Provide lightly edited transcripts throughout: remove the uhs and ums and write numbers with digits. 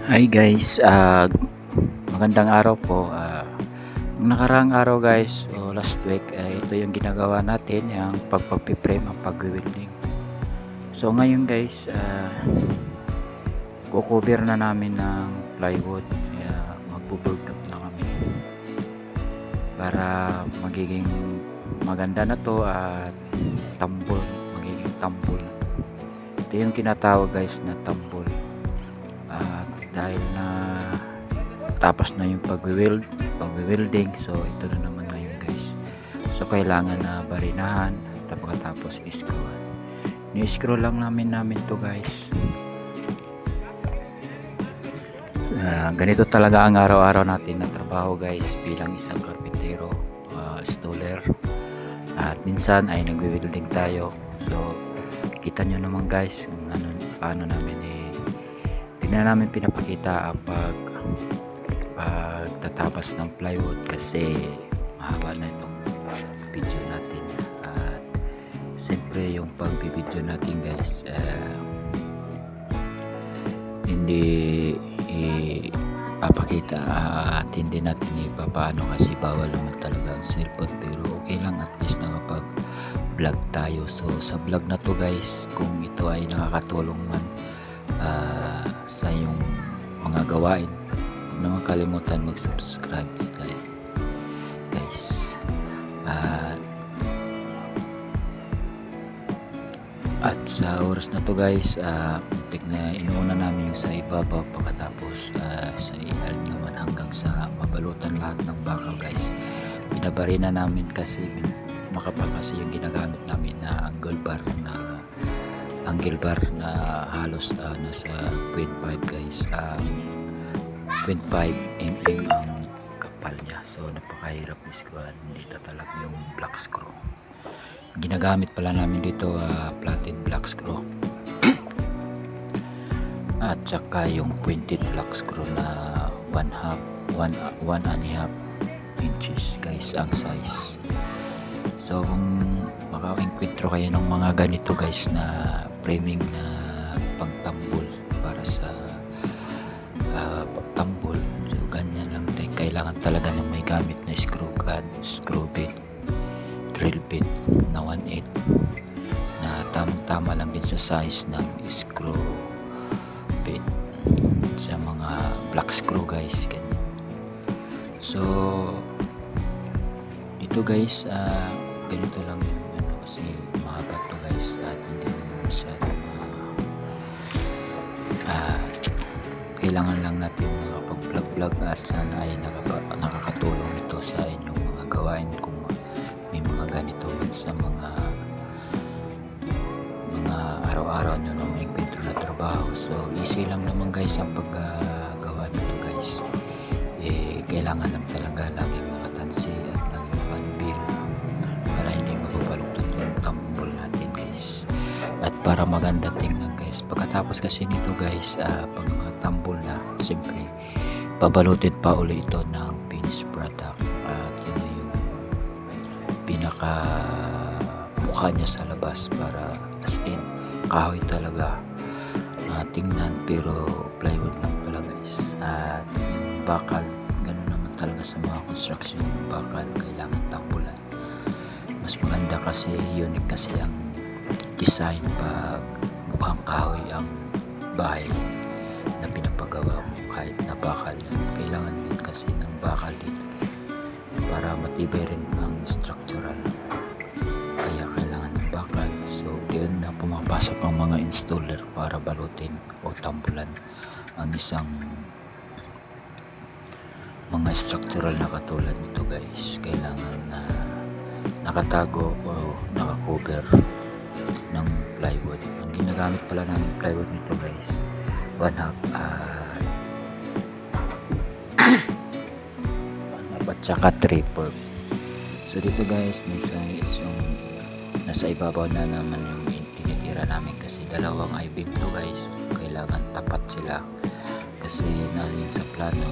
Hi guys, magandang araw po. Nung nakaraang araw guys, o last week, ito yung ginagawa natin, yung pagpapiprame, ang pag-welding. So ngayon guys, kukover na namin ng plywood. Kaya magbo-board up na kami para magiging maganda na to at tambol, magiging tambol. Ito yung tinatawag guys na tambol. Dahil na tapos na yung pagwe-welding, so ito na naman ngayon guys. So kailangan na barinahan at pagkatapos i-screwan. Ni-screw lang namin to guys. Ganito talaga ang araw-araw natin na trabaho guys bilang isang karpintero, installer, at minsan ay nagwe-welding tayo. So kita nyo naman guys kung paano namin tignan namin pinapakita ang pagtatapas ng plywood kasi mahaba na itong video natin. At siyempre yung pagbibideo natin guys, hindi ipapakita at hindi natin ipapaano kasi bawal naman talaga ang cellphone, pero okay lang at least nakapag vlog tayo. So sa vlog na to guys, kung ito ay nakakatulong man sa iyong mga gawain, huwag naman kalimutan mag-subscribe guys. At sa oras na to guys, inuuna namin yung sa ibabaw, pagkatapos sa ilalim naman hanggang sa mabalutan lahat ng bakal guys. Binabarina namin kasi makapal kasi yung ginagamit namin na angle bar na halos nasa 0.5 guys, 0.5 mm ang kapal niya. So napakahirap i-screwan, hindi tatalab yung black screw. Ginagamit pala namin dito flatted black screw at saka yung pointed black screw na 1.5 inches guys ang size. So kung maka-encuentro kayo ng mga ganito guys na framing na pangtambol para sa pagtambol, so ganyan lang din, kailangan talaga na may gamit na screw bit, drill bit na 1/8 na tamang-tama lang din sa size ng screw bit sa mga black screw guys, ganyan. So dito guys, ganito lang yung kasi mahaba to guys at hindi masyadong kailangan lang natin makapag-vlog at sana ay nakakatulong ito sa inyong mga gawain kung may mga ganito sa mga araw-araw nyo na may kwentro na trabaho. So easy lang naman guys ang paggawa nito guys. Kailangan lang talaga laging nakatansi at laging makalbil para hindi mapabaluktot yung tambol natin guys, at para maganda tingnan guys. Pagkatapos kasi nito guys, pag mga tambol na, siyempre babalutin pa uli ito ng finished product at yun na yung pinaka mukha niya sa labas, para as in kahoy talaga tingnan, pero plywood lang pala guys. At yung bakal, ganun naman talaga sa mga construction, yung bakal kailangan tambulan. Mas maganda kasi unique kasi ang design pag mukhang kahoy ang bahay na pinapagawa mo, kahit na bakal yan. Kailangan din kasi ng bakal dito para matibay rin ang structural, kaya kailangan ng bakal. So yun na pumapasok ang mga installer para balutin o tambulan ang isang mga structural na katulad nito guys. Kailangan na nakatago o nakakover ng plywood. Ang ginagamit pala namin plywood nito guys, 1/2 at saka 3/4. So dito guys, nasa ibabaw na naman yung tinitira namin kasi dalawang I-beam to guys. Kailangan tapat sila kasi nalin sa plano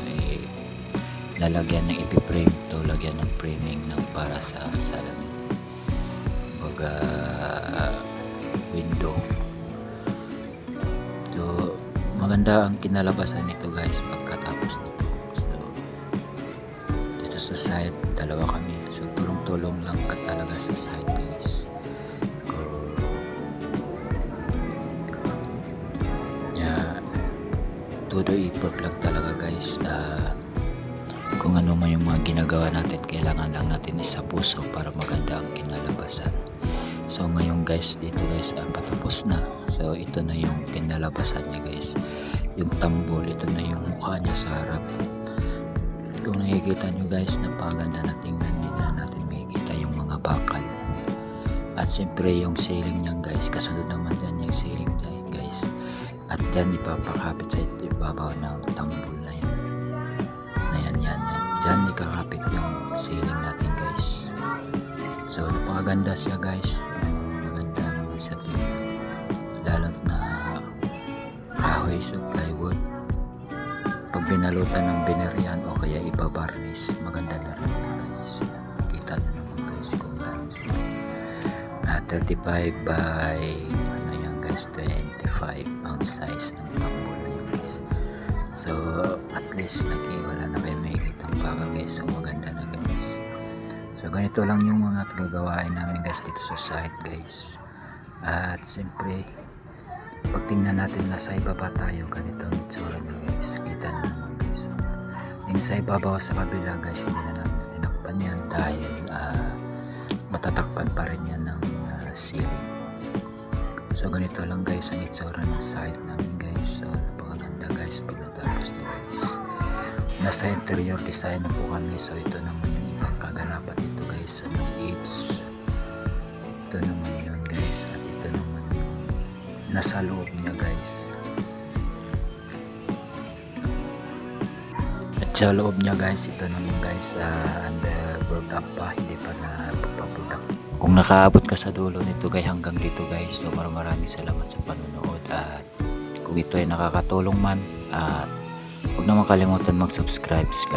lalagyan ng ipi-frame to, lagyan ng framing ng para sa salamin, baga window. So maganda maganda ang kinalabasan nito guys pagkatapos nito. So dito sa site, dalawa kami. So tulong-tulong lang ka talaga sa site guys. Todo effort lang talaga guys. Kung ano man yung mga ginagawa natin, kailangan lang natin isa puso para maganda ang kinalabasan. So ngayon guys, dito guys, patapos na. So ito na yung kinalabasan niya guys. Yung tambol, ito na yung mukha niya sa harap. Kung nakikita nyo guys, napakaganda na tingnan, hindi na natin makikita yung mga bakal. At siyempre yung ceiling niya guys, kasunod naman din yung ceiling niya guys. At dyan ipapakapit sa ibabaw ng tambol na yan. Yan. Dyan ikakapit yung ceiling natin guys. So napakaganda siya guys. Maganda naman sa tingin. Lalo na kahoy sa plywood. Pag binalutan ng binerian o kaya ibabarnish, maganda na rin yan guys. Kita nyo naman guys kung gano'n siya. 35 by 25 ang size ng tambol na yun guys. So at least wala na kayo makikita ang bakal guys. So maganda na guys. So ganito lang yung mga gagawain namin guys dito sa site guys. At siyempre pag tingnan natin nasa ibaba tayo, ganito ang itsura nyo guys. Kita nyo naman guys. Yung sa ibabaw sa kabila guys, hindi na natin tinakpan yan dahil matatakpan pa rin yan ng ceiling. So ganito lang guys ang itsura ng site namin guys. So napakaganda guys pag natapos to guys. Nasa interior design na po kami. So ito naman yung ibang kaganapan dito guys sa may eaves. Ito naman yun guys. At ito naman yung nasa loob niya guys. At sa loob niya guys, ito naman guys under board up pa. Hindi pa na pagpaproduct. Kung nakaabot ka sa dulo nito guys hanggang dito guys, so maraming salamat sa panonood. At kung ito ay nakakatulong man, at huwag naman kalimutan mag-subscribe guys.